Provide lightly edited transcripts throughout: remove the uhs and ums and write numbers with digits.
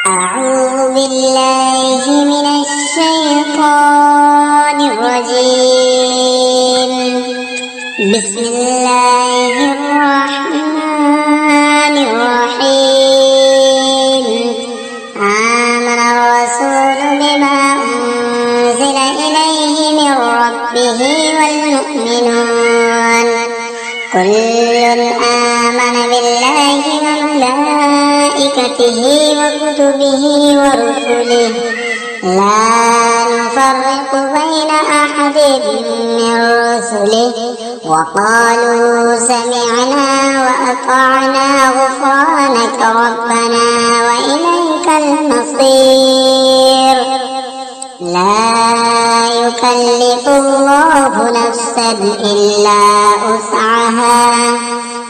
أعوذ بالله من الشيطان الرجيم. بسم الله الرحمن الرحيم. آمن الرسول بما أنزل إليه من ربه والمؤمنون كل آمن بالله وملائكته وكتبه ورسله لا نفرق بين أحد من رسله وقالوا سمعنا وأطعنا غفرانك ربنا وإليك المصير. لا يكلف الله نفسا إلا وسعها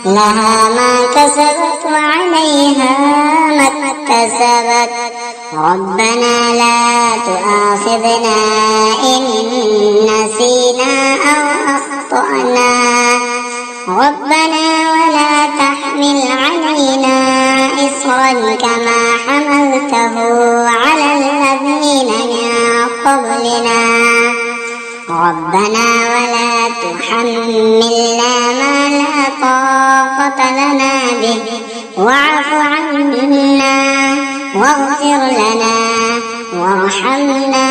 لها ما كسبت وعليها ما اكتسبت ربنا لا تؤاخذنا إن نسينا أو أخطأنا ربنا ولا تحمل علينا إصرا كما حملته على الذين من قبلنا ربنا ولا تحملنا ما لا طاقة لنا به واعف عنا واغفر لنا وارحمنا